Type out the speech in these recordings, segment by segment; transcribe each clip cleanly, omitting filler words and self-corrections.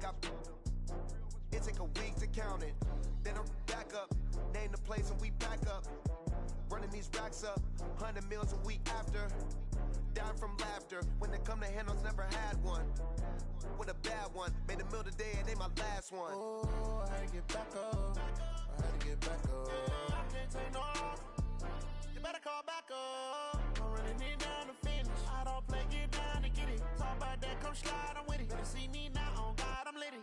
got it take a week to count it. Then I'm back up, name the place and we back up. Running these racks up, 100 meals a week after. Dying from laughter, when they come to handles, never had one. With a bad one, made a meal today and ain't my last one. Oh, I had to get back up, I had to get back up. I can't take no more, you better call back up. I'm running it down to finish, I don't play, get down to get it. Talk about that, come slide, I'm with it. Better see me now, on God, I'm litty.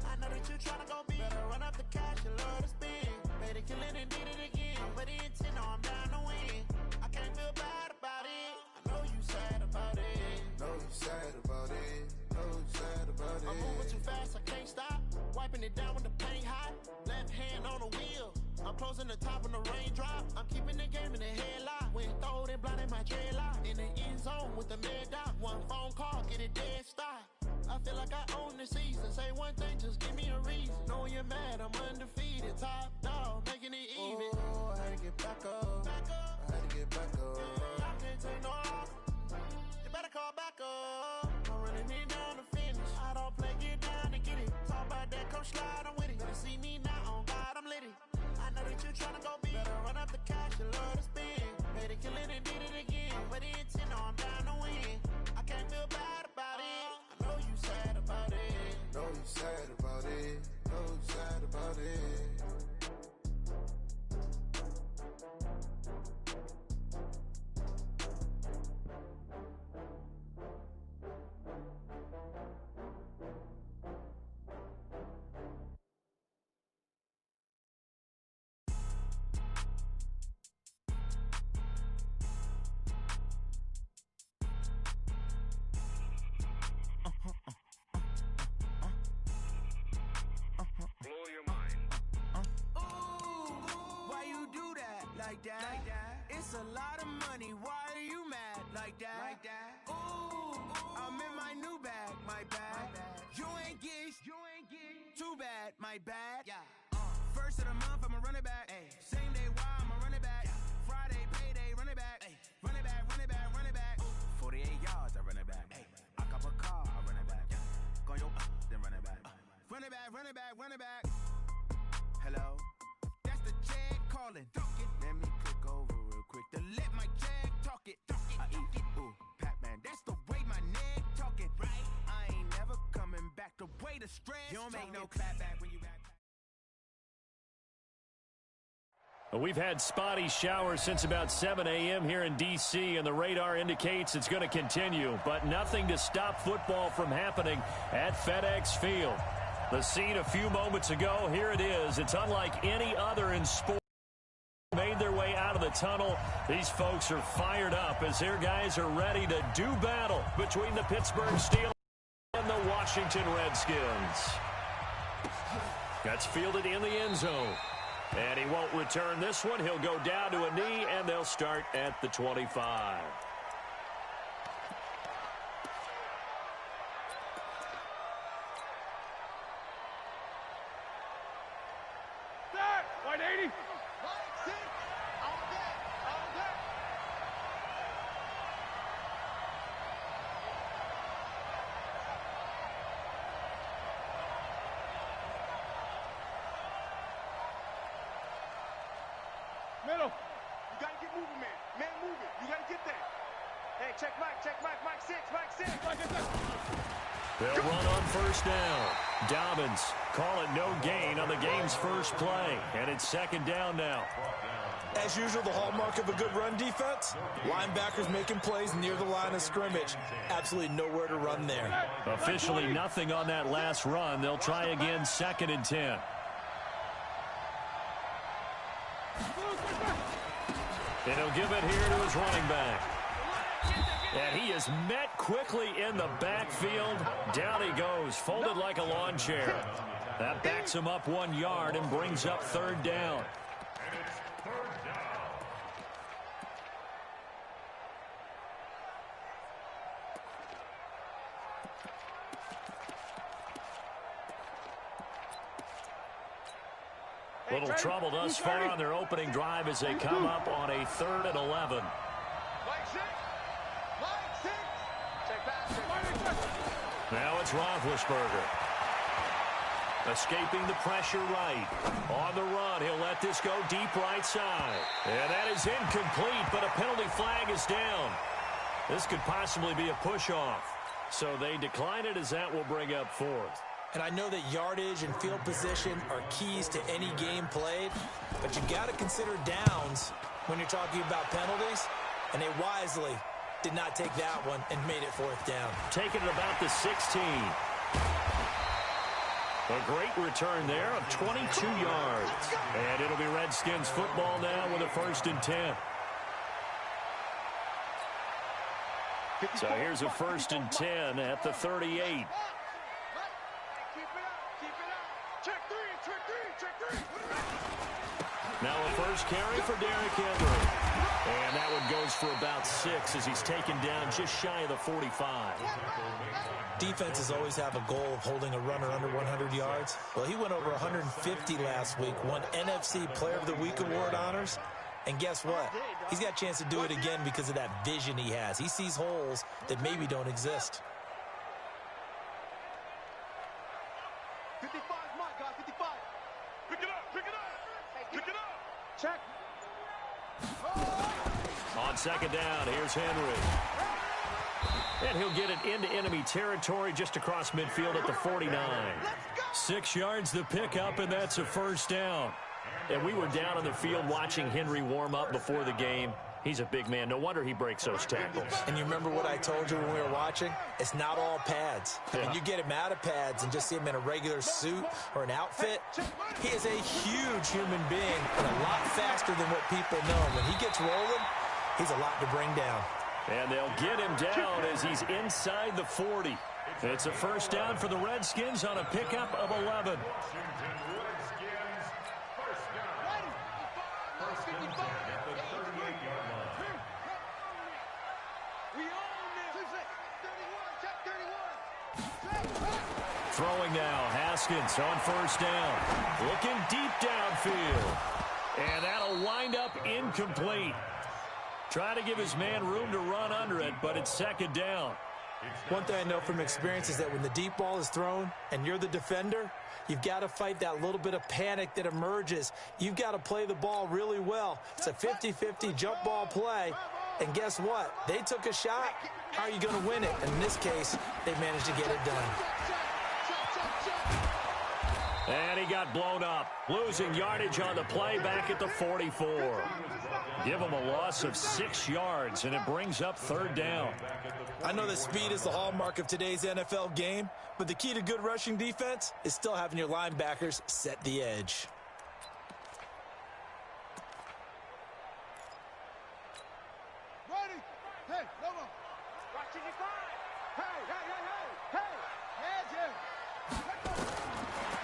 I know that you tryna go big, better run up the cash, you love to spend. Better kill it and did it again, but the intent, no, I'm down to win. I can't feel bad about it, I know you sad about it. Know you sad about it, know you sad about it. I'm moving too fast, I can't stop, wiping it down with the paint hot. Left hand on the wheel, I'm closing the top when the raindrop. I'm keeping the game in the headlock, when throwed and blinded my dreadlock. In the end zone with the mad dot, one phone call, get it dead stop. I feel like I own the season. Say one thing, just give me a reason. Knowing you're mad, I'm undefeated. Top dog, making it even. Oh, I had to get back up. I had to get back up. I can't take no more, you better call back up. I'm running it down to finish, I don't play, get down to get it. Talk about that, come slide, I'm with it. Better see me now, on God, I'm litty. I know that you tryna go big, better run up the cash, you love to spend. Made it, kill it and did it again, but the intent, no, I'm down to win. I can't feel bad about it, I know you sad about it. Know you sad about it, know you sad about it. It's a lot of money, why are you mad like that? Ooh, I'm in my new bag, my bad. You ain't get too bad, my bad. First of the month, I'ma run it back. Same day, why I'ma run it back. Friday, payday, run it back. Run it back, run it back, run it back. 48 yards, I run it back. I cop a car, I run it back. Go yo, then run it back. Run it back, run it back, run it back. Hello, that's the check calling. Let me click over real quick to let my check talk it. I eat it, ooh, Pac-Man, that's the way my neck talking. Right, I ain't never coming back the way the stress. You don't make no clap back when you back. We've had spotty showers since about 7 a.m. here in D.C., and the radar indicates it's going to continue, but nothing to stop football from happening at FedEx Field. The scene a few moments ago, here it is. It's unlike any other in sport. Made their way out of the tunnel. These folks are fired up as their guys are ready to do battle between the Pittsburgh Steelers and the Washington Redskins. That's fielded in the end zone. And he won't return this one. He'll go down to a knee, and they'll start at the 25. Middle. You got to get moving, man. Man, moving. You got to get there. Hey, check Mike, Mike 6, Mike 6. They'll run on first down. Dobbins call it no gain on the game's first play. And it's second down now. As usual, the hallmark of a good run defense, linebackers making plays near the line of scrimmage. Absolutely nowhere to run there. Officially nothing on that last run. They'll try again, 2nd and 10. And he'll give it here to his running back. And he is met quickly in the backfield. Down he goes, folded like a lawn chair. That backs him up 1 yard and brings up 3rd down. Little trouble thus far on their opening drive as they come up on a 3rd and 11. Now it's Roethlisberger. Escaping the pressure right. On the run, he'll let this go deep right side. And that is incomplete, but a penalty flag is down. This could possibly be a push-off. So they decline it as that will bring up fourth. And I know that yardage and field position are keys to any game played, but you got to consider downs when you're talking about penalties, and they wisely did not take that one and made it fourth down. Taking it about the 16. A great return there of 22 yards. And it'll be Redskins football now with a 1st and 10. So here's a 1st and 10 at the 38. Keep it up. Check three. Now a first carry for Derrick Henry. And that one goes for about 6 as he's taken down just shy of the 45. Defenses always have a goal of holding a runner under 100 yards. Well, he went over 150 last week, won NFC Player of the Week award honors. And guess what? He's got a chance to do it again because of that vision he has. He sees holes that maybe don't exist. 55, my God, 55. Pick it up. Check. On second down, here's Henry. And he'll get it into enemy territory just across midfield at the 49. 6 yards the pickup, and that's a 1st down. And we were down on the field watching Henry warm up before the game. He's a big man. No wonder he breaks those tackles. And you remember what I told you when we were watching? It's not all pads. I mean, you get him out of pads and just see him in a regular suit or an outfit. He is a huge human being and a lot faster than what people know. When he gets rolling, he's a lot to bring down. And they'll get him down as he's inside the 40. It's a 1st down for the Redskins on a pickup of 11. Throwing now, Haskins on 1st down. Looking deep downfield. And that'll wind up incomplete. Trying to give his man room to run under it, but it's 2nd down. One thing I know from experience is that when the deep ball is thrown and you're the defender, you've got to fight that little bit of panic that emerges. You've got to play the ball really well. It's a 50-50 jump ball play. And guess what? They took a shot. How are you going to win it? And in this case, they managed to get it done. And he got blown up. Losing yardage on the play back at the 44. Give him a loss of 6 yards, and it brings up 3rd down. I know that speed is the hallmark of today's NFL game, but the key to good rushing defense is still having your linebackers set the edge. Ready? Hey, no more. Watch it, hey.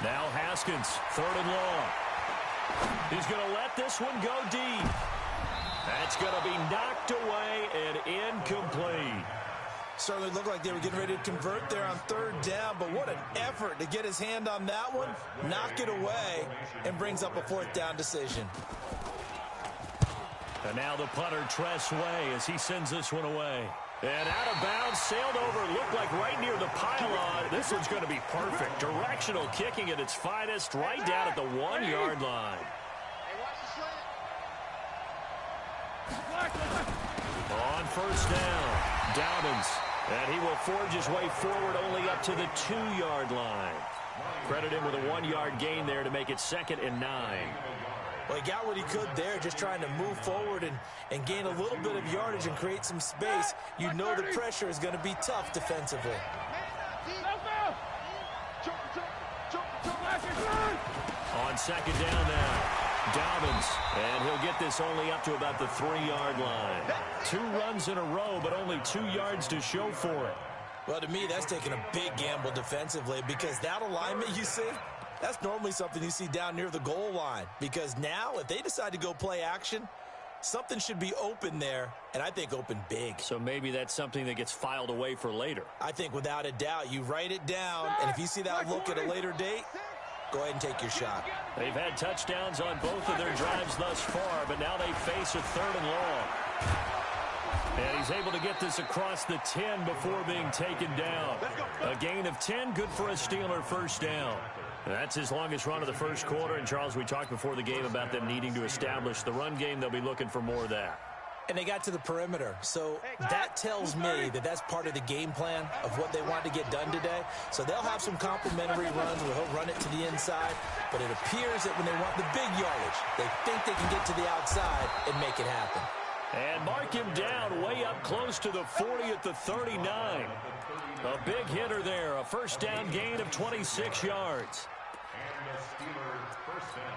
Now Haskins, 3rd and long. He's going to let this one go deep. That's going to be knocked away and incomplete. Certainly looked like they were getting ready to convert there on 3rd down, but what an effort to get his hand on that one, knock it away, and brings up a 4th down decision. And now the punter, Tress Way, as he sends this one away. And out of bounds, sailed over, looked like right near the pylon. This one's going to be perfect. Directional kicking at its finest, right down at the 1-yard line. On 1st down, Dobbins. And he will forge his way forward only up to the 2-yard line. Credit him with a 1-yard gain there to make it 2nd and 9. Well, he got what he could there, just trying to move forward and gain a little bit of yardage and create some space. You know the pressure is going to be tough defensively. On 2nd down now, Dobbins, and he'll get this only up to about the 3-yard line. 2 runs in a row, but only 2 yards to show for it. Well, to me, that's taking a big gamble defensively because that alignment you see, that's normally something you see down near the goal line. Because now, if they decide to go play action, something should be open there, and I think open big. So maybe that's something that gets filed away for later. I think without a doubt, you write it down, and if you see that look at a later date, go ahead and take your shot. They've had touchdowns on both of their drives thus far, but now they face a 3rd and long. And he's able to get this across the 10 before being taken down. A gain of 10, good for a Steeler 1st down. That's his longest run of the first quarter. And, Charles, we talked before the game about them needing to establish the run game. They'll be looking for more of that. And they got to the perimeter. So that tells me that that's part of the game plan of what they want to get done today. So they'll have some complimentary runs where he'll run it to the inside. But it appears that when they want the big yardage, they think they can get to the outside and make it happen. And mark him down way up close to the 40 at the 39. A big hitter there. A first down gain of 26 yards. And the Steelers first down.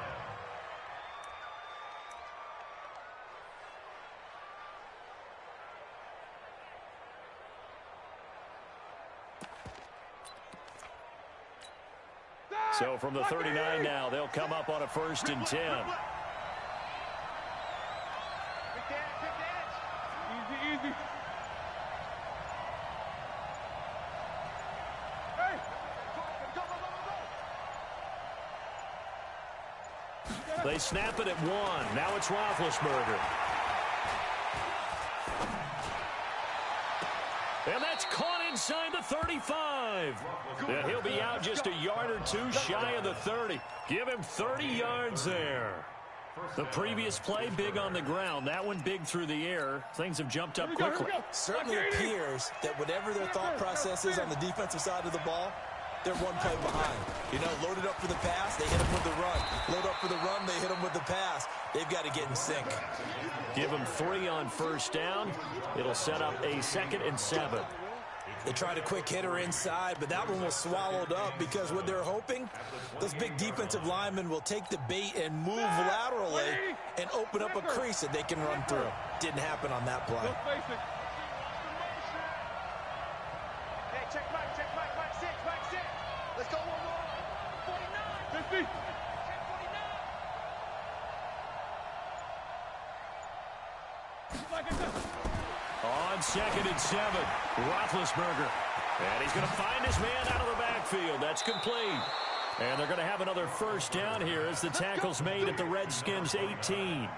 So from the 39 now, they'll come up on a 1st and 10. Easy. Hey! Go. They snap it at 1. Now it's Roethlisberger. And that's caught inside the 35. And he'll be out just a yard or two shy of the 30. Give him 30 yards there. The previous play, big on the ground. That one big through the air. Things have jumped up quickly. Certainly appears that whatever their thought process is on the defensive side of the ball, they're one play behind. You know, loaded up for the pass, they hit him with the run. Load up for the run, they hit him with the pass. They've got to get in sync. Give him 3 on 1st down. It'll set up a 2nd and 7. They tried a quick hitter inside, but that one was swallowed up because what they're hoping, those big defensive linemen will take the bait and move laterally and open up a crease that they can run through. Didn't happen on that play. Hey, check Mike, Mike 6. Let's go 1 more. 49. 50. On 2nd and 7, Roethlisberger. And he's going to find his man out of the backfield. That's complete. And they're going to have another 1st down here as the tackle's made at the Redskins' 18.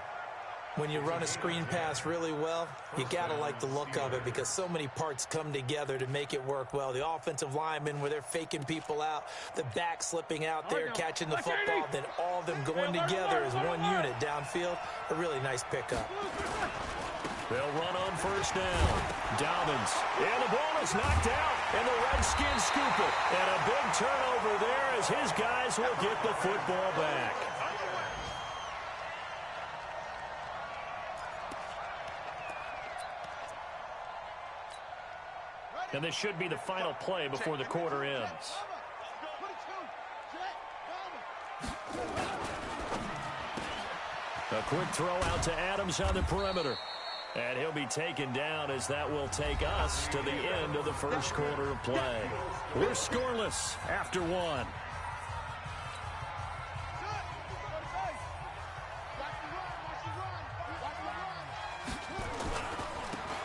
When you run a screen pass really well, you got to like the look of it because so many parts come together to make it work well. The offensive linemen where they're faking people out, the back slipping out there, catching the football, then all of them going together as one unit downfield. A really nice pickup. They'll run on 1st down. Dobbins. And the ball is knocked out. And the Redskins scoop it. And a big turnover there as his guys will get the football back. And this should be the final play before the quarter ends. A quick throw out to Adams on the perimeter. And he'll be taken down as that will take us to the end of the first quarter of play. We're scoreless after 1.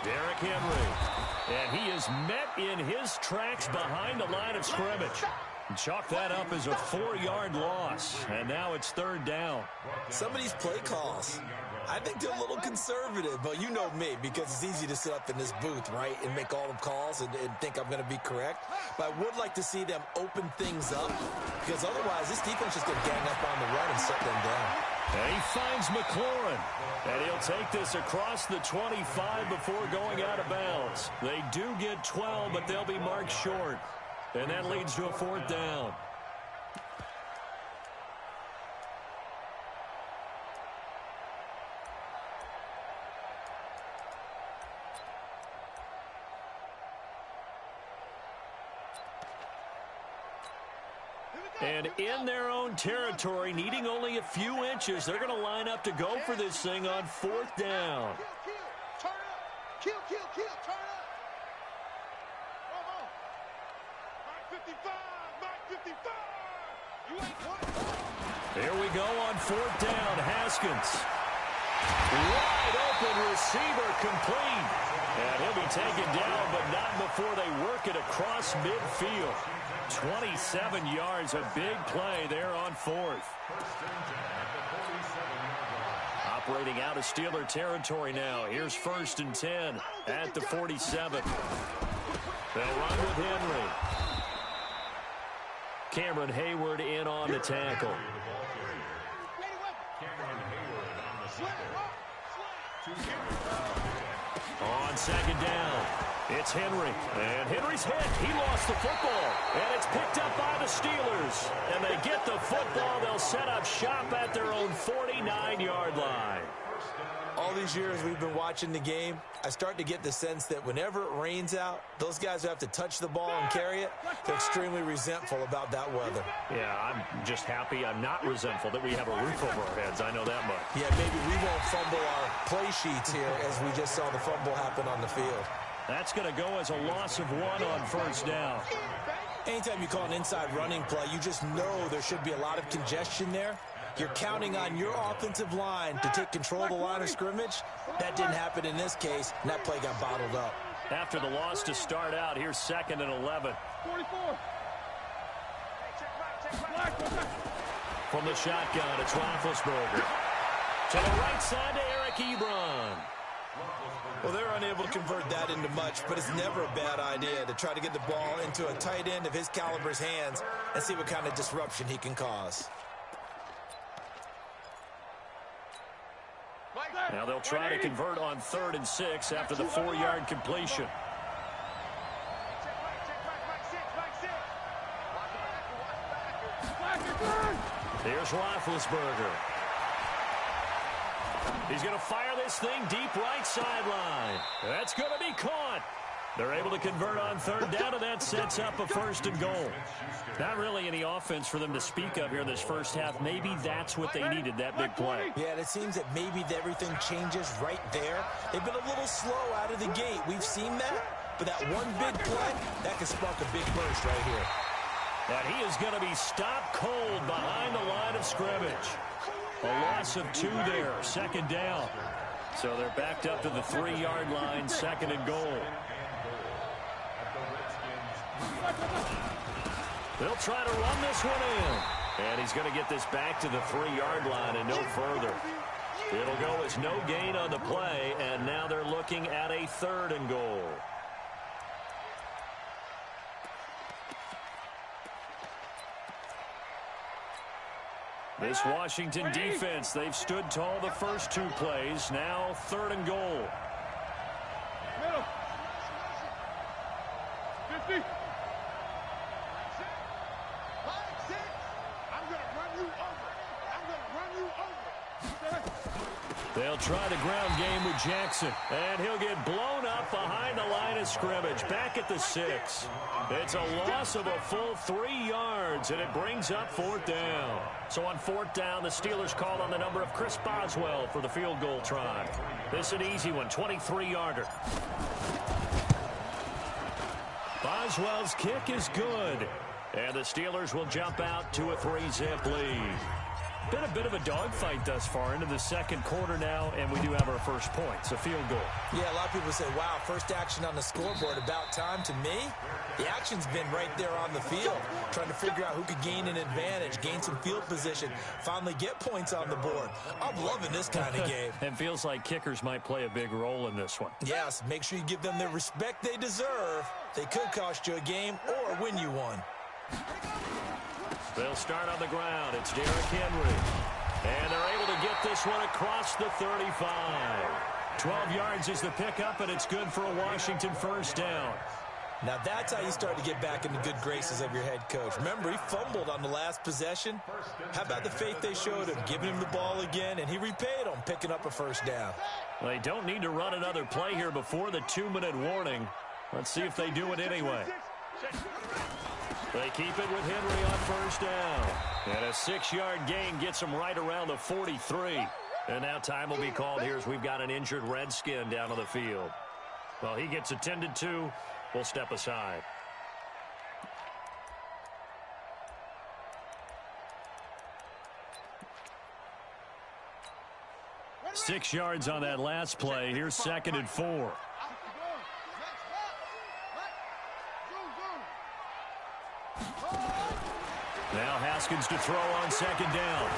Derrick Henry. And he is met in his tracks behind the line of scrimmage. Chalk that up as a 4-yard loss. And now it's 3rd down. Some of these play calls, I think they're a little conservative, but you know me, because it's easy to sit up in this booth, right, and make all the calls and think I'm going to be correct. But I would like to see them open things up, because otherwise this defense is going to gang up on the run and shut them down. And he finds McLaurin, and he'll take this across the 25 before going out of bounds. They do get 12, but they'll be marked short, and that leads to a 4th down. And in their own territory, needing only a few inches, they're going to line up to go for this thing on 4th down. Turn up. Kill. Turn up. Come on. Mike 55. You ain't what? Here we go on 4th down. Haskins. Wide open receiver complete. And he'll be taken down, but not before they work it across midfield. 27 yards, a big play there on 4th. Operating out of Steeler territory now. Here's 1st and 10 at the 47. They'll run with Henry. Cameron Hayward in on the tackle. On second down, it's Henry. And Henry's hit. He lost the football. And it's picked up by the Steelers. And they get the football. They'll set up shop at their own 49-yard line. All these years we've been watching the game, I start to get the sense that whenever it rains out, those guys who have to touch the ball and carry it, they're extremely resentful about that weather. Yeah, I'm just happy I'm not resentful that we have a roof over our heads. I know that much. Yeah, maybe we won't fumble our play sheets here as we just saw the fumble happen on the field. That's going to go as a loss of 1 on first down. Anytime you call an inside running play, you just know there should be a lot of congestion there. You're counting on your offensive line to take control of the line of scrimmage. That didn't happen in this case, and that play got bottled up. After the loss to start out, here's 2nd and 11. 44. From the shotgun, it's Roethlisberger. To the right side to Eric Ebron. Well, they're unable to convert that into much, but it's never a bad idea to try to get the ball into a tight end of his caliber's hands and see what kind of disruption he can cause. Now they'll try to convert on 3rd and 6 after the 4-yard completion. Here's Roethlisberger. He's going to fire this thing deep right sideline. That's going to be caught. They're able to convert on 3rd down, and that sets up a 1st and goal. Not really any offense for them to speak of here in this first half. Maybe that's what they needed, that big play. Yeah, and it seems that maybe everything changes right there. They've been a little slow out of the gate. We've seen that, but that one big play, that can spark a big burst right here. And he is going to be stopped cold behind the line of scrimmage. A loss of 2 there, 2nd down. So they're backed up to the 3-yard line, 2nd and goal. They'll try to run this one in. And he's going to get this back to the 3-yard line and no further. It'll go as no gain on the play, and now they're looking at a 3rd and goal. This Washington defense, they've stood tall the first 2 plays. Now 3rd and goal. Middle. 50. I'm going to run you over. I'm going to run you over. They'll try the ground game with Jackson, and he'll get blown up behind the line of scrimmage, back at the 6. It's a loss of a full 3 yards, and it brings up 4th down. So on 4th down, the Steelers call on the number of Chris Boswell for the field goal try. This is an easy one, 23-yarder. Boswell's kick is good, and the Steelers will jump out to a 3-zip lead. Been a bit of a dogfight thus far into the 2nd quarter now, and we do have our first point. It's a field goal. Yeah, a lot of people say, wow, first action on the scoreboard, about time. To me, the action's been right there on the field, trying to figure out who could gain an advantage, gain some field position, finally get points on the board. I'm loving this kind of game. It feels like kickers might play a big role in this one. Yes, make sure you give them the respect they deserve. They could cost you a game or win you one. They'll start on the ground. It's Derrick Henry. And they're able to get this one across the 35. 12 yards is the pickup, and it's good for a Washington 1st down. Now that's how you start to get back in the good graces of your head coach. Remember, he fumbled on the last possession. How about the faith they showed him, giving him the ball again, and he repaid them, picking up a 1st down. Well, they don't need to run another play here before the 2-minute warning. Let's see if they do it anyway. They keep it with Henry on 1st down. And a 6-yard gain gets them right around the 43. And now time will be called here as we've got an injured Redskin down on the field. Well, he gets attended to. We'll step aside. Six yards on that last play. Here's 2nd and 4. Now Haskins to throw on 2nd down.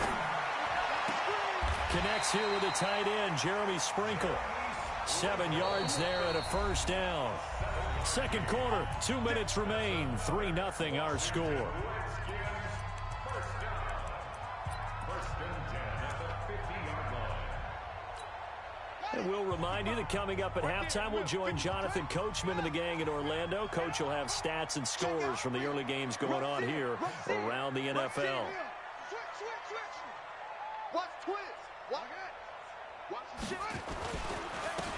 Connects here with the tight end, Jeremy Sprinkle. 7 yards there and a 1st down. 2nd quarter, 2 minutes remain. 3-0 our score. And we'll remind you that coming up at halftime, we'll join Jonathan Coachman and the gang in Orlando. Coach will have stats and scores from the early games going on here around the NFL.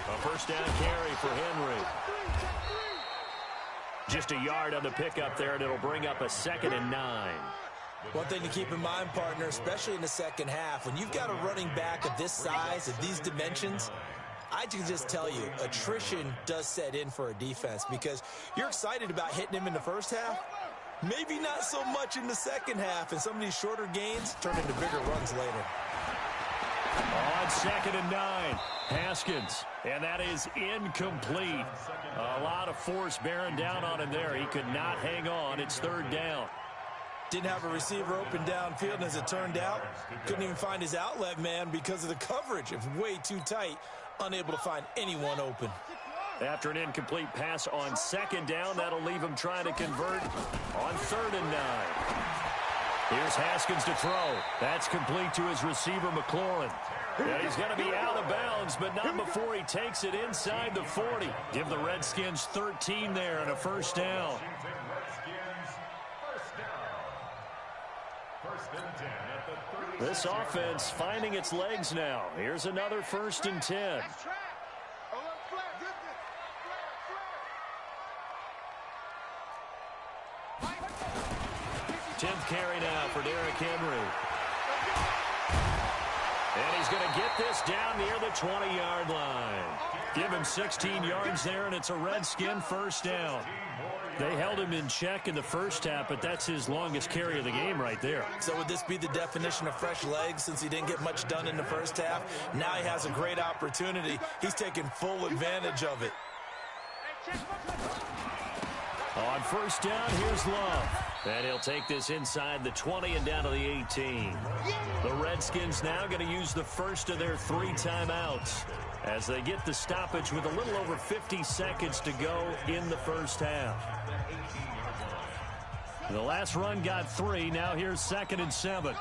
A first down carry for Henry. Just a yard on the pickup there, and it'll bring up a 2nd and 9. One thing to keep in mind, partner, especially in the second half, when you've got a running back of this size, of these dimensions, I can just tell you, attrition does set in for a defense because you're excited about hitting him in the first half. Maybe not so much in the second half, and some of these shorter gains turn into bigger runs later. On 2nd and 9, Haskins, and that is incomplete. A lot of force bearing down on him there. He could not hang on. It's 3rd down. Didn't have a receiver open downfield, and as it turned out, couldn't even find his outlet man because of the coverage. It was way too tight, unable to find anyone open. After an incomplete pass on 2nd down, that'll leave him trying to convert on 3rd and 9. Here's Haskins to throw. That's complete to his receiver, McLaurin. And he's going to be out of bounds, but not before he takes it inside the 40. Give the Redskins 13 there and a first down. This offense finding its legs now. Here's another 1st and 10. 10th carry now for Derrick Henry. And he's going to get this down near the 20-yard line. Give him 16 yards there, and it's a Redskin first down. They held him in check in the first half, but that's his longest carry of the game right there. So would this be the definition of fresh legs since he didn't get much done in the first half? Now he has a great opportunity. He's taking full advantage of it. On first down, here's Love. And he'll take this inside the 20 and down to the 18. The Redskins now going to use the first of their 3 timeouts as they get the stoppage with a little over 50 seconds to go in the first half. The last run got 3. Now here's 2nd and 7.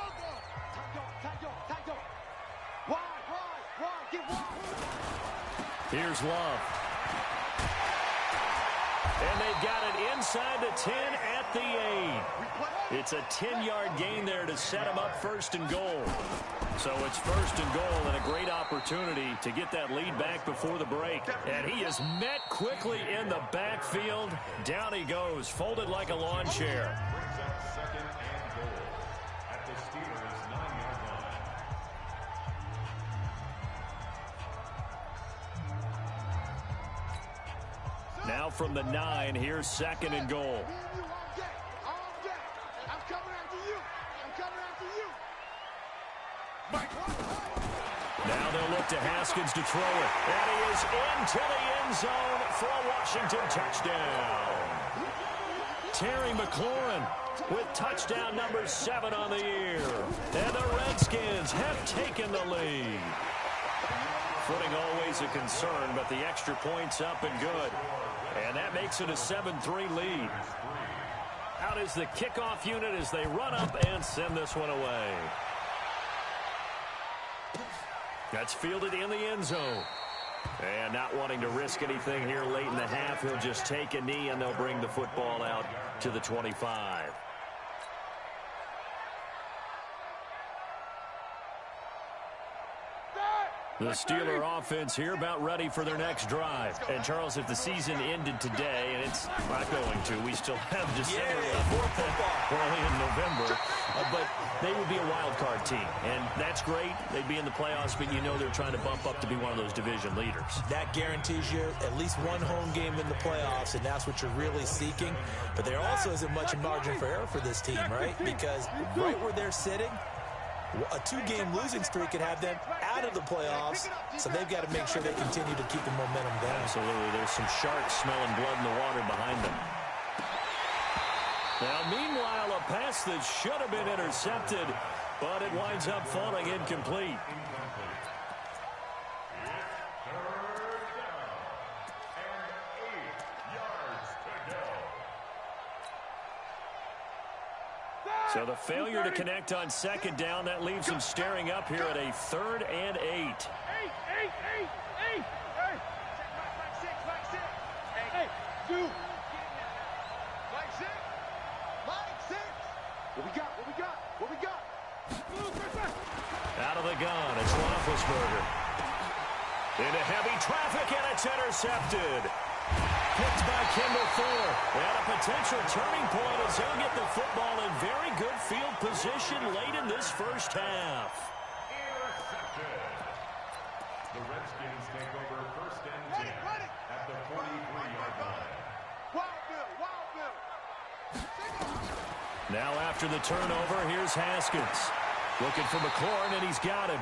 Here's Love. And they've got it inside the 10 at the 8. It's a 10-yard gain there to set them up 1st and goal. So it's 1st and goal and a great opportunity to get that lead back before the break. And he is met quickly in the backfield. Down he goes, folded like a lawn chair. Now from the 9, here's 2nd and goal. Now they'll look to Haskins to throw it. And he is into the end zone for a Washington touchdown. Terry McLaurin with touchdown number 7 on the year. And the Redskins have taken the lead. Footing always a concern, but the extra point's up and good. And that makes it a 7-3 lead. Out is the kickoff unit as they run up and send this one away. That's fielded in the end zone. And not wanting to risk anything here late in the half, he'll just take a knee and they'll bring the football out to the 25. The Steeler offense here about ready for their next drive. And, Charles, if the season ended today, and it's not going to, we still have December early in November, but they would be a wild card team. And that's great. They'd be in the playoffs, but you know they're trying to bump up to be one of those division leaders. That guarantees you at least one home game in the playoffs, and that's what you're really seeking. But there also isn't much margin for error for this team, right? Because right where they're sitting, a 2-game losing streak could have them out of the playoffs, so they've got to make sure they continue to keep the momentum down. Absolutely. There's some sharks smelling blood in the water behind them. Now, meanwhile, a pass that should have been intercepted, but it winds up falling incomplete. So the failure to connect on second down, that leaves them staring up here at a 3rd and 8. Hey. Dude. Mike 6. What we got? Out of the gun, it's Roethlisberger. Into heavy traffic, and it's intercepted. Picked by Kendall Fuller. And a potential turning point as he'll get the football in very good field position late in this first half. Intercepted. The Redskins take over 1st and 10 at the 43-yard line. Wild Bill. Now after the turnover, here's Haskins. Looking for McLaurin, and he's got him.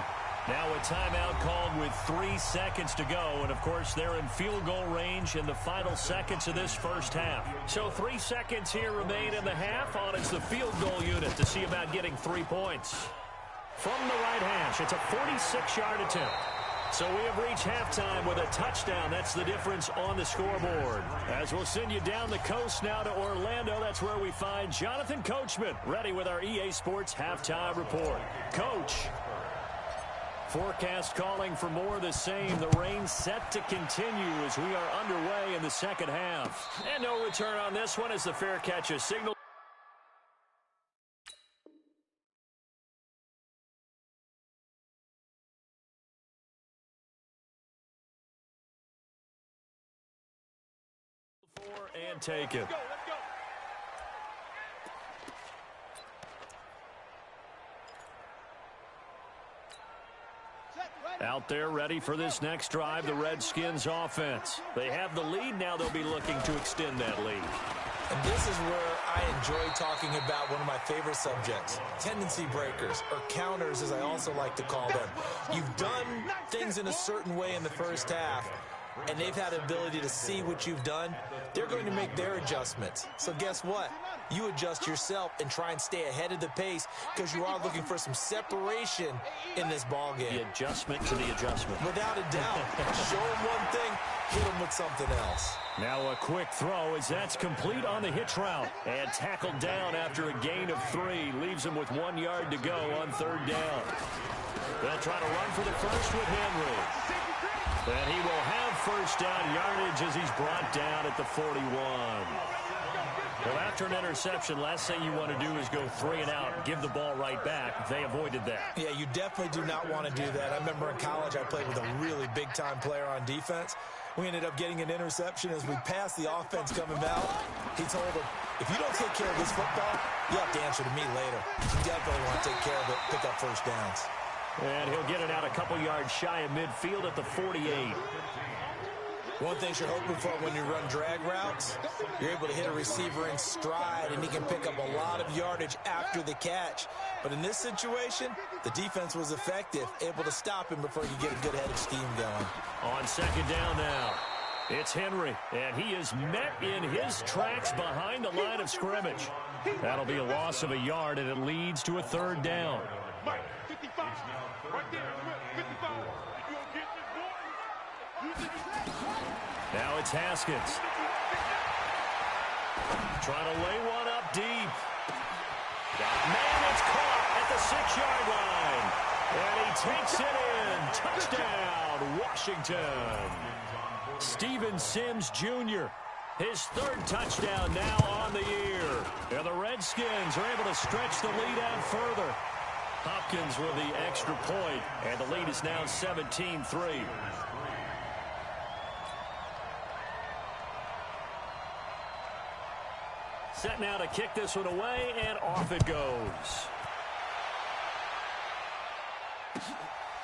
Now a timeout called with 3 seconds to go. And, of course, they're in field goal range in the final seconds of this first half. So 3 seconds here remain in the half on it's the field goal unit to see about getting 3 points. From the right hash, it's a 46-yard attempt. So we have reached halftime with a touchdown. That's the difference on the scoreboard. As we'll send you down the coast now to Orlando, that's where we find Jonathan Coachman ready with our EA Sports halftime report. Coach. Forecast calling for more of the same. The rain set to continue as we are underway in the second half. And no return on this one as the fair catch is signaled. And take it. Let's go. Out there ready for this next drive, the Redskins offense. They have the lead. Now they'll be looking to extend that lead. And this is where I enjoy talking about one of my favorite subjects, tendency breakers, or counters as I also like to call them. You've done things in a certain way in the first half, and they've had the ability to see what you've done. They're going to make their adjustments. So guess what? You adjust yourself and try and stay ahead of the pace because you are looking for some separation in this ball game. The adjustment to the adjustment. Without a doubt. Show them one thing, hit them with something else. Now a quick throw as that's complete on the hitch route. And tackled down after a gain of 3. Leaves him with 1 yard to go on 3rd down. They'll try to run for the first with Henry. And he will have first down yardage as he's brought down at the 41. Well, after an interception, last thing you want to do is go 3 and out and give the ball right back. They avoided that. Yeah, you definitely do not want to do that. I remember in college I played with a really big-time player on defense. We ended up getting an interception as we passed the offense coming out. He told him, if you don't take care of this football, you have to answer to me later. You definitely want to take care of it, pick up first downs. And he'll get it out a couple yards shy of midfield at the 48. One thing you're hoping for when you run drag routes, you're able to hit a receiver in stride, and he can pick up a lot of yardage after the catch. But in this situation, the defense was effective, able to stop him before he could get a good head of steam going. On 2nd down now, it's Henry, and he is met in his tracks behind the line of scrimmage. That'll be a loss of a yard, and it leads to a 3rd down. Mike, 55. Right there, 55. You gonna get this boy? Use it. Now it's Haskins. Trying to lay one up deep. Man, it's caught at the 6-yard line. And he takes it in. Touchdown, Washington. Steven Sims Jr., his 3rd touchdown now on the year. And the Redskins are able to stretch the lead out further. Hopkins with the extra point, and the lead is now 17-3. Set now to kick this one away, and off it goes.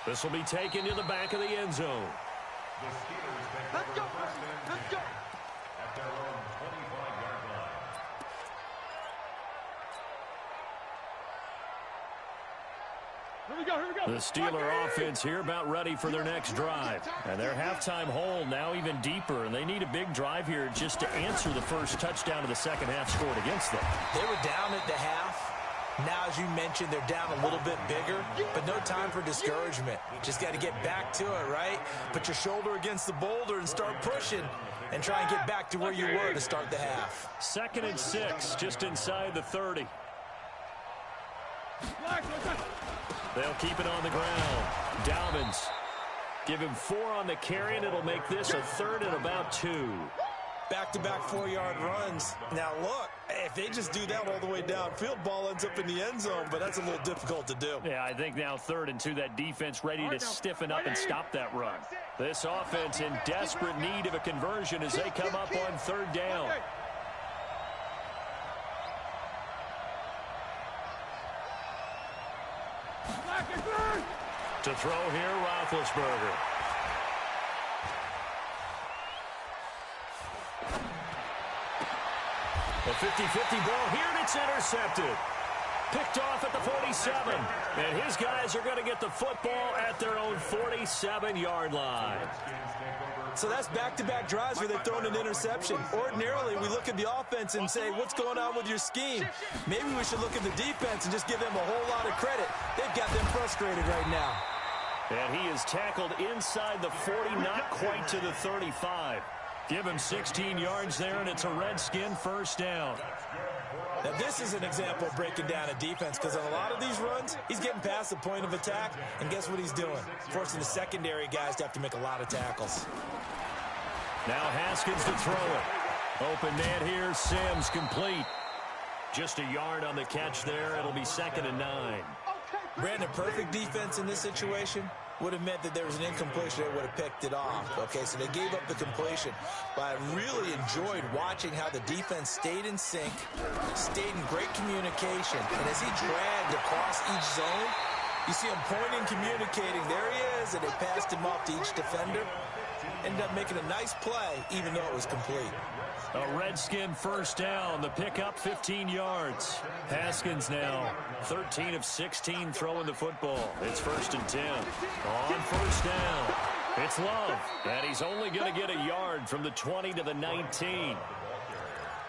This will be taken to the back of the end zone. The Steelers take over 1st and 10 at their own 25-yard line. Here we go. The Steeler offense here about ready for their next drive. And their halftime hole now even deeper, and they need a big drive here just to answer the first touchdown of the second half scored against them. They were down at the half. Now, as you mentioned, they're down a little bit bigger, but no time for discouragement. Just got to get back to it, right? Put your shoulder against the boulder and start pushing and try and get back to where you were to start the half. 2nd and 6, just inside the 30. They'll keep it on the ground. Dobbins. Give him 4 on the carry, and it'll make this a 3rd and about 2. Back-to-back 4-yard runs. Now, look, if they just do that all the way downfield, ball ends up in the end zone, but that's a little difficult to do. Yeah, I think now 3rd and 2, that defense ready to stiffen up and stop that run. This offense in desperate need of a conversion as they come up on 3rd down. To throw here, Roethlisberger. A 50-50 ball here, and it's intercepted. Picked off at the 47. And his guys are going to get the football at their own 47-yard line. So that's back-to-back drives where they've thrown an interception. Ordinarily, we look at the offense and say, what's going on with your scheme? Maybe we should look at the defense and just give them a whole lot of credit. They've got them frustrated right now. And he is tackled inside the 40, not quite to the 35. Give him 16 yards there, and it's a Redskin first down. Now, this is an example of breaking down a defense, because on a lot of these runs, he's getting past the point of attack, and guess what he's doing? Forcing the secondary guys to have to make a lot of tackles. Now Haskins to throw it. Open man here, Sims complete. Just a yard on the catch there. It'll be 2nd and 9. Brandon, perfect defense in this situation would have meant that there was an incompletion. They would have picked it off. Okay, so they gave up the completion. But I really enjoyed watching how the defense stayed in sync, stayed in great communication. And as he dragged across each zone, you see him pointing, communicating. There he is, and they passed him off to each defender. Ended up making a nice play, even though it was complete. A Redskin first down. The pickup 15 yards. Haskins now 13 of 16 throwing the football. It's 1st and 10. On first down, it's Love. And he's only going to get a yard from the 20 to the 19.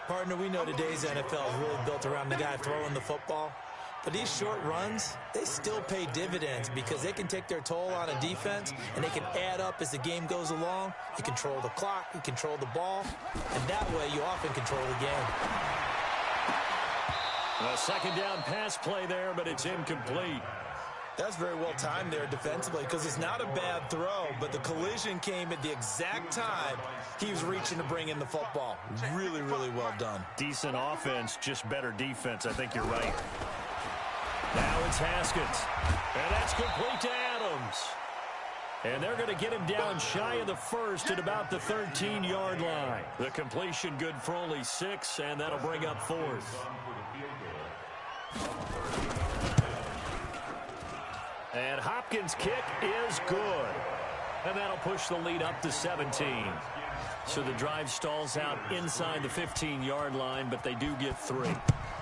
Partner, we know today's NFL is really built around the guy throwing the football. But these short runs, they still pay dividends because they can take their toll on a defense, and they can add up as the game goes along. You control the clock, you control the ball, and that way you often control the game. A 2nd down pass play there, but it's incomplete. That's very well timed there defensively because it's not a bad throw, but the collision came at the exact time he was reaching to bring in the football. Really, really well done. Decent offense, just better defense. I think you're right. Now it's Haskins, and that's complete to Adams. And they're going to get him down shy of the 1st at about the 13-yard line. The completion good for only 6, and that'll bring up 4th. And Hopkins' kick is good. And that'll push the lead up to 17. So the drive stalls out inside the 15-yard line, but they do get 3.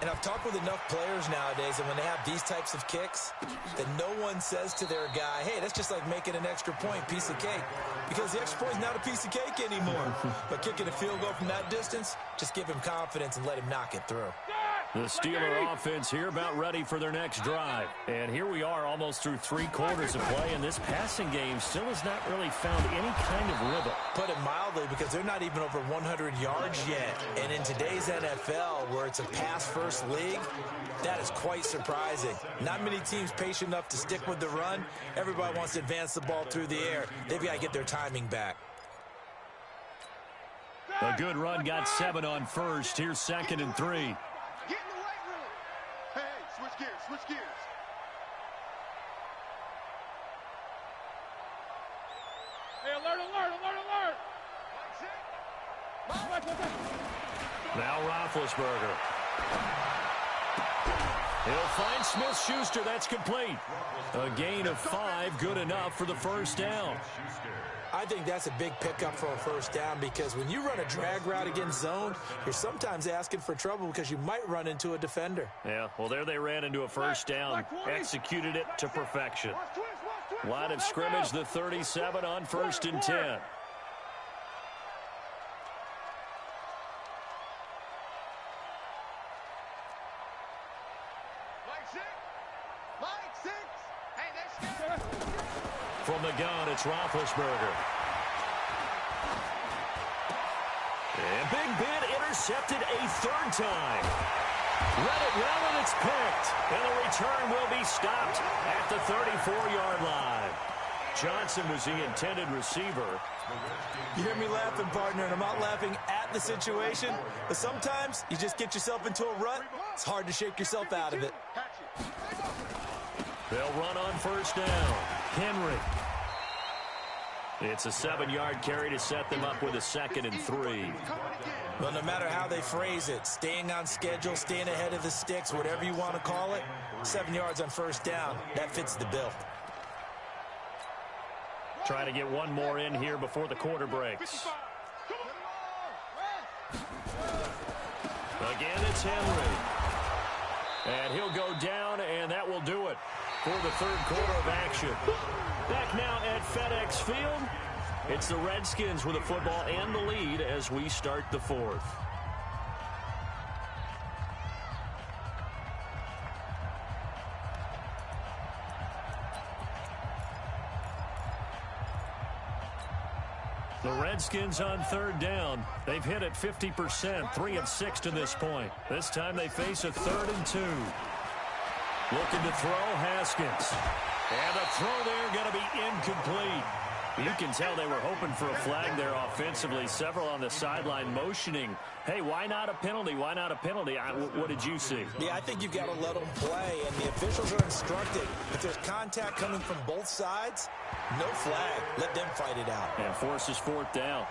And I've talked with enough players nowadays, and when they have these types of kicks, that no one says to their guy, hey, that's just like making an extra point, piece of cake. Because the extra point is not a piece of cake anymore. But kicking a field goal from that distance, just give him confidence and let him knock it through. The Steeler offense here about ready for their next drive. And here we are almost through 3 quarters of play, and this passing game still has not really found any kind of rhythm. Put it mildly, because they're not even over 100 yards yet. And in today's NFL, where it's a pass-first league, that is quite surprising. Not many teams patient enough to stick with the run. Everybody wants to advance the ball through the air. They've got to get their timing back. A good run got 7 on first. Here's 2nd and 3. Get in the right room. Hey, switch gears, switch gears. Hey, alert, alert, alert, alert. Now Roethlisberger. He'll find Smith-Schuster. That's complete. A gain of 5, good enough for the first down. I think that's a big pickup for a first down, because when you run a drag route against zone, you're sometimes asking for trouble because you might run into a defender. Yeah, well, there they ran into a first down, executed it to perfection. Line of scrimmage, the 37 on 1st and 10. From the gun, it's Roethlisberger. And Big Ben intercepted a 3rd time. Read it well, and it's picked. And the return will be stopped at the 34-yard line. Johnson was the intended receiver. You hear me laughing, partner, and I'm not laughing at the situation, but sometimes you just get yourself into a rut. It's hard to shake yourself out of it. They'll run on first down. Henry. It's a 7-yard carry to set them up with a 2nd and 3. Well, no matter how they phrase it, staying on schedule, staying ahead of the sticks, whatever you want to call it, 7 yards on first down, that fits the bill. Try to get one more in here before the quarter breaks. Again, it's Henry. And he'll go down, and that will do it for the third quarter of action. Back now at FedEx Field. It's the Redskins with the football and the lead as we start the fourth. The Redskins on third down. They've hit it 50%, 3 of 6 to this point. This time they face a 3rd and 2. Looking to throw, Haskins. And the throw there going to be incomplete. You can tell they were hoping for a flag there offensively. Several on the sideline motioning, hey, why not a penalty? Why not a penalty? What did you see? Yeah, I think you've got to let them play, and the officials are instructed. If there's contact coming from both sides, no flag. Let them fight it out. And forces 4th down.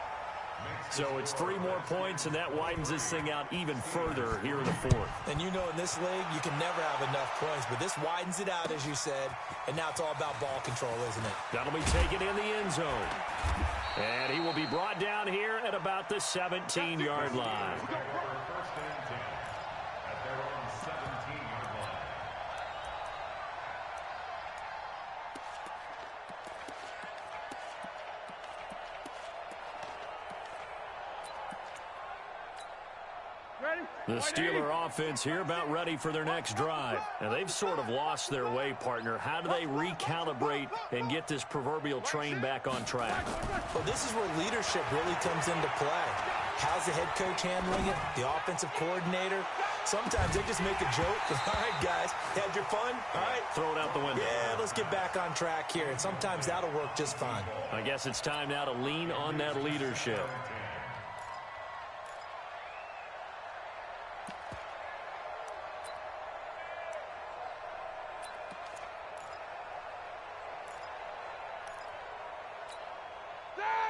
So it's 3 more points, and that widens this thing out even further here in the fourth. And you know in this league, you can never have enough points, but this widens it out, as you said, and now it's all about ball control, isn't it? That'll be taken in the end zone. And he will be brought down here at about the 17-yard line. The Steeler offense here about ready for their next drive. And they've sort of lost their way, partner. How do they recalibrate and get this proverbial train back on track? Well, this is where leadership really comes into play. How's the head coach handling it? The offensive coordinator? Sometimes they just make a joke. All right, guys, had your fun? All right. Throw it out the window. Yeah, let's get back on track here. And sometimes that'll work just fine. I guess it's time now to lean on that leadership.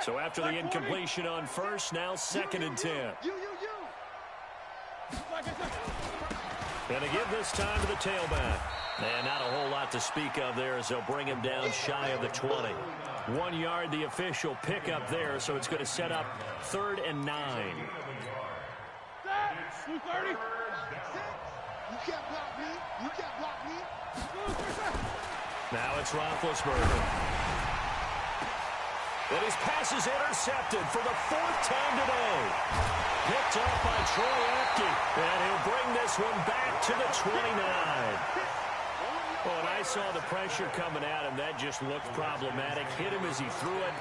So after the incompletion on first, now 2nd and 10. And they give this time to the tailback. And not a whole lot to speak of there as they'll bring him down shy of the 20. 1 yard, the official pickup there, so it's going to set up 3rd and 9. 230. You can't block me. You can't block me. Now it's Roethlisberger. And his pass is intercepted for the 4th time today. Picked up by Troy Apke. And he'll bring this one back to the 29. Well, and I saw the pressure coming at him. That just looked problematic. Hit him as he threw it,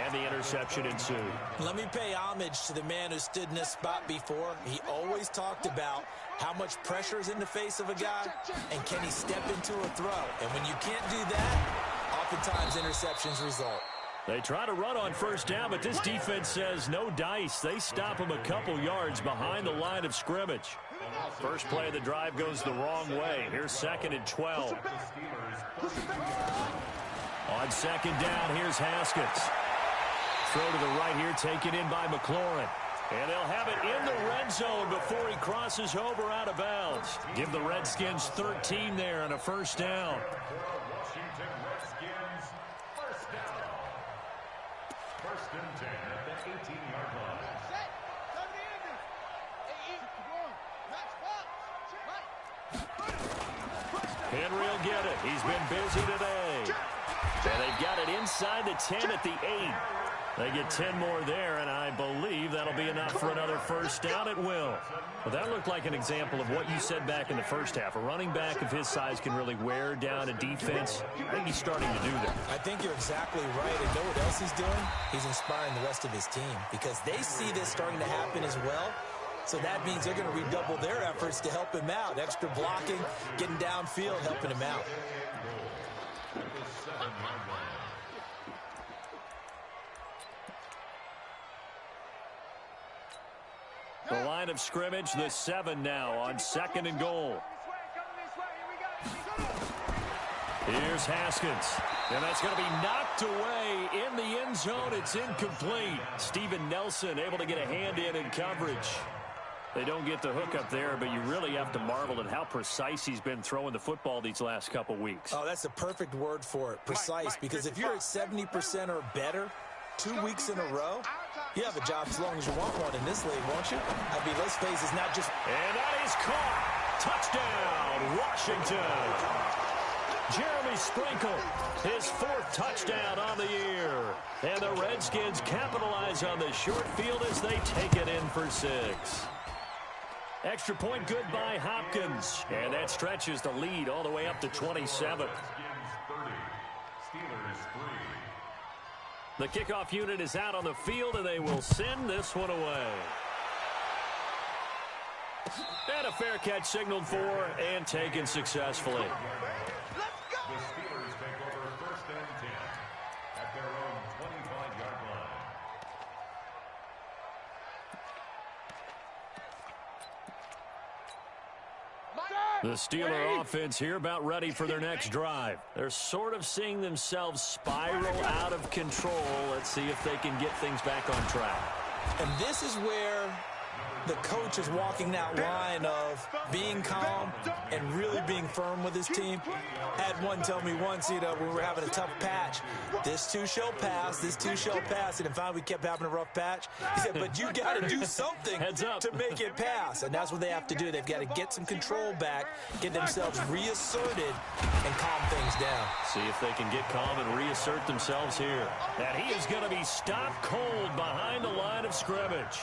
and the interception ensued. Let me pay homage to the man who stood in this spot before. He always talked about how much pressure is in the face of a guy, and can he step into a throw. And when you can't do that, oftentimes interceptions result. They try to run on first down, but this defense says no dice. They stop him a couple yards behind the line of scrimmage. First play of the drive goes the wrong way. Here's 2nd and 12. On 2nd down, here's Haskins. Throw to the right here, taken in by McLaurin. And they'll have it in the red zone before he crosses over out of bounds. Give the Redskins 13 there and a first down. First and 10 at the 18-yard line. Henry will get it. He's been busy today. And they've got it inside the 10 at the 8. They get 10 more there, and I believe that'll be enough for another first down. It will. Well, that looked like an example of what you said back in the first half. A running back of his size can really wear down a defense. I think he's starting to do that. I think you're exactly right. And know what else he's doing? He's inspiring the rest of his team because they see this starting to happen as well. So that means they're going to redouble their efforts to help him out. Extra blocking, getting downfield, helping him out. The line of scrimmage, the 7 now on 2nd and goal. Here's Haskins. And that's going to be knocked away in the end zone. It's incomplete. Steven Nelson able to get a hand in coverage. They don't get the hook up there, but you really have to marvel at how precise he's been throwing the football these last couple weeks. Oh, that's the perfect word for it, precise, because if you're at 70% or better 2 weeks in a row, you have a job as long as you want one in this league, won't you? I mean, let's face it, it's not just... And that is caught. Touchdown, Washington. Jeremy Sprinkle, his 4th touchdown on the year. And the Redskins capitalize on the short field as they take it in for 6. Extra point good by Hopkins. And that stretches the lead all the way up to 27. The kickoff unit is out on the field, and they will send this one away. And a fair catch signaled for and taken successfully. The Steelers take over 1st and 10 at their own 25-yard line. The Steeler offense here about ready for their next drive. They're sort of seeing themselves spiral out of control. Let's see if they can get things back on track. And this is where the coach is walking that line of being calm and really being firm with his team. Had one tell me once, when we were having a tough patch, this too shall pass, this too shall pass. And finally we kept having a rough patch. He said, but you got to do something to make it pass. And that's what they have to do. They've got to get some control back, get themselves reasserted, and calm things down. See if they can get calm and reassert themselves here. And he is going to be stopped cold behind the line of scrimmage.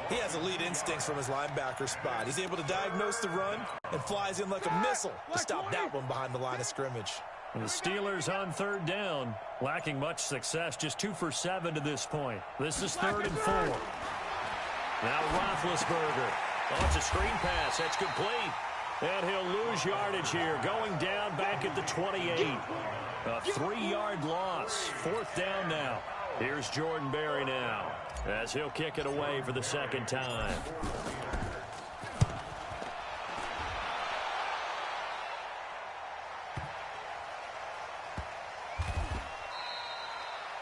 He has elite instincts from his linebacker spot. He's able to diagnose the run and flies in like a missile to stop that one behind the line of scrimmage. And the Steelers on 3rd down, lacking much success, just 2 for 7 to this point. This is 3rd and 4. Now Roethlisberger. Oh, it's a screen pass. That's complete. And he'll lose yardage here, going down back at the 28. A 3-yard loss. 4th down now. Here's Jordan Berry now, as he'll kick it away for the 2nd time.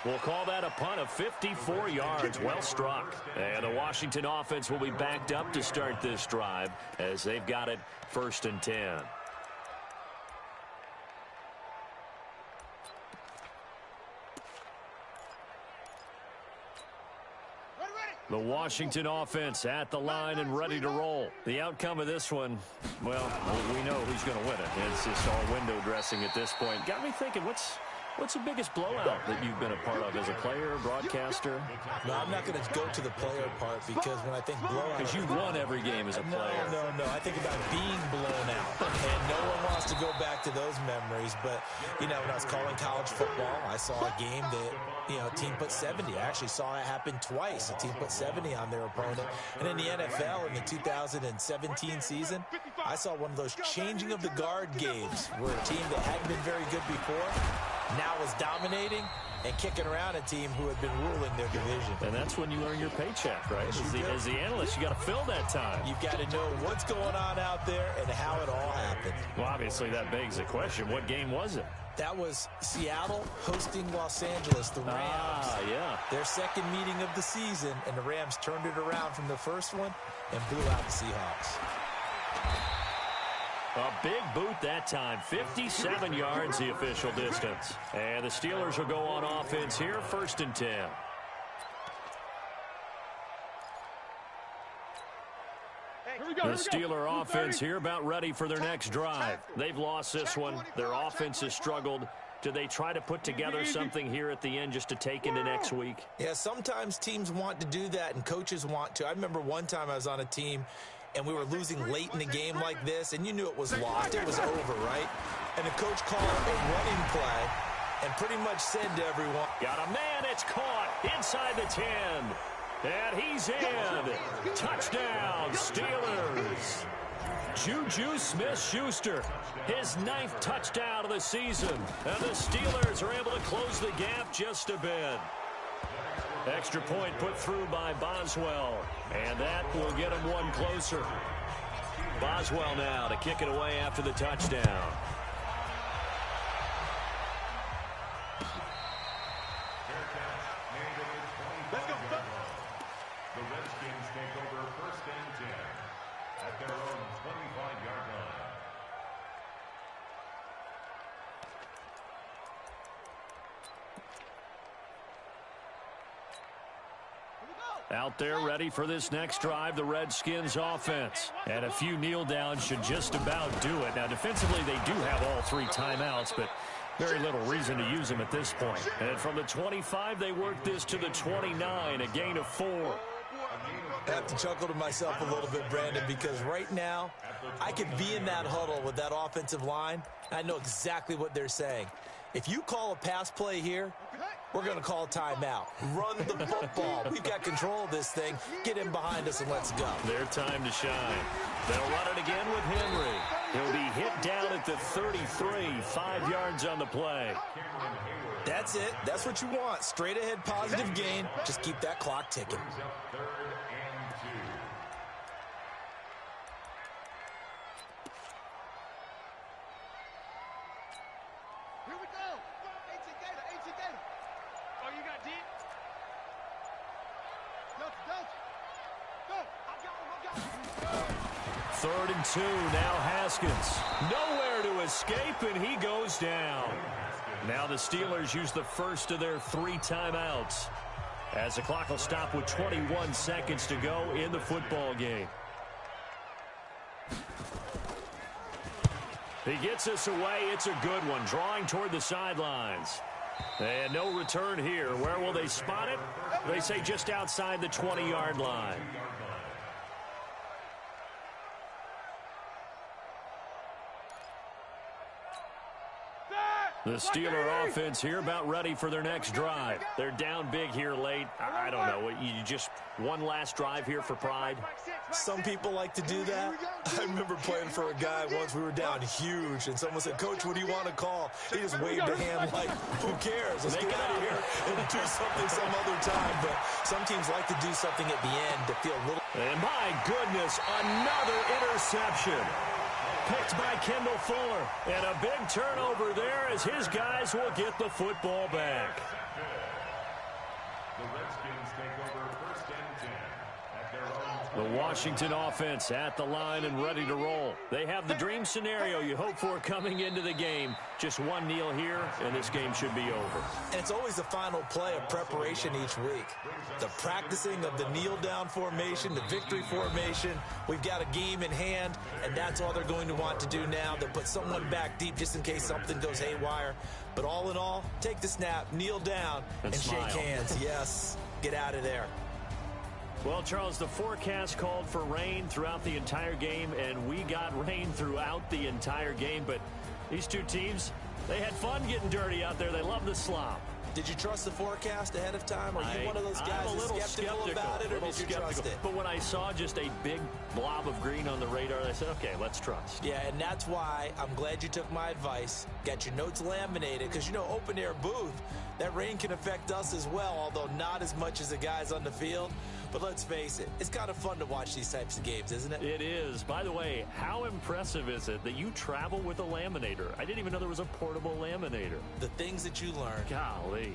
We'll call that a punt of 54 yards. Well struck. And the Washington offense will be backed up to start this drive as they've got it 1st and 10. The Washington offense at the line and ready to roll. The outcome of this one, well, we know who's going to win it. It's just all window dressing at this point. Got me thinking, what's the biggest blowout that you've been a part of as a player, broadcaster? No, I'm not going to go to the player part because when I think blowout... Because you've won every game as a player. No. I think about being blown out. And no one wants to go back to those memories. But, when I was calling college football, I saw a game that, a team put 70. I actually saw it happen twice. A team put 70 on their opponent. And in the NFL, in the 2017 season, I saw one of those changing of the guard games where a team that hadn't been very good before now was dominating and kicking around a team who had been ruling their division. And that's when you earn your paycheck, right? As the analyst, you got to fill that time. You've got to know what's going on out there and how it all happened. Well, obviously, that begs the question, what game was it? That was Seattle hosting Los Angeles, the Rams. Yeah. Their 2nd meeting of the season, and the Rams turned it around from the first one and blew out the Seahawks. A big boot that time. 57 yards the official distance. And the Steelers will go on offense here, 1st and 10. The Steeler offense here about ready for their next drive. They've lost this one. Their offense has struggled. Do they try to put together something here at the end just to take into next week? Yeah, sometimes teams want to do that and coaches want to. I remember one time I was on a team and we were losing late in the game like this, and you knew it was lost. It was over, right? And the coach called a running play and pretty much said to everyone, got a man, it's caught inside the 10. And he's in. Touchdown, Steelers. Juju Smith-Schuster, his 9th touchdown of the season. And the Steelers are able to close the gap just a bit. Extra point put through by Boswell. And that will get him one closer. Boswell now to kick it away after the touchdown. Let's go. The Redskins take over 1st and 10 at their own 25-yard line. Out there ready for this next drive, the Redskins offense. And a few kneel downs should just about do it. Now, defensively, they do have all 3 timeouts, but very little reason to use them at this point. And from the 25, they work this to the 29, a gain of 4. I have to chuckle to myself a little bit, Brandon, because right now, I could be in that huddle with that offensive line. I know exactly what they're saying. If you call a pass play here, we're going to call timeout. Run the football. We've got control of this thing. Get in behind us and let's go. Their time to shine. They'll run it again with Henry. He'll be hit down at the 33, 5 yards on the play. That's it. That's what you want. Straight ahead, positive gain. Just keep that clock ticking. 3rd and 2. Here we go. AT Gator. Oh, you got deep? Go. I got him. 3rd and 2, now Haskins. Nowhere to escape, and he goes down. Now the Steelers use the first of their 3 timeouts, as the clock will stop with 21 seconds to go in the football game. He gets us away. It's a good one, drawing toward the sidelines. And no return here. Where will they spot it? They say just outside the 20-yard line. The Steeler offense here about ready for their next drive. They're down big here late. I don't know. You just one last drive here for pride? Some people like to do that. I remember playing for a guy once. We were down huge, and someone said, "Coach, what do you want to call?" He just waved a hand like, "Who cares? Let's get out of here and do something some other time." But some teams like to do something at the end to feel a little... And my goodness, another interception. Picked by Kendall Fuller. And a big turnover there as his guys will get the football back. The Redskins take over 1st and 10 at their own. The Washington offense at the line and ready to roll. They have the dream scenario you hope for coming into the game. Just one kneel here, and this game should be over. And it's always the final play of preparation each week. The practicing of the kneel-down formation, the victory formation. We've got a game in hand, and that's all they're going to want to do now. They'll put someone back deep just in case something goes haywire. But all in all, take the snap, kneel down, and shake hands. Yes, get out of there. Well, Charles, the forecast called for rain throughout the entire game, and we got rain throughout the entire game. But these two teams, they had fun getting dirty out there. They love the slop. Did you trust the forecast ahead of time? Are you one of those guys that's skeptical about it, or did you trust it? But when I saw just a big blob of green on the radar, I said, okay, let's trust. Yeah, and that's why I'm glad you took my advice. Got your notes laminated, because, you know, open-air booth, that rain can affect us as well, although not as much as the guys on the field. But let's face it, it's kind of fun to watch these types of games, isn't it? It is. By the way, how impressive is it that you travel with a laminator? I didn't even know there was a portable laminator. The things that you learn. Golly.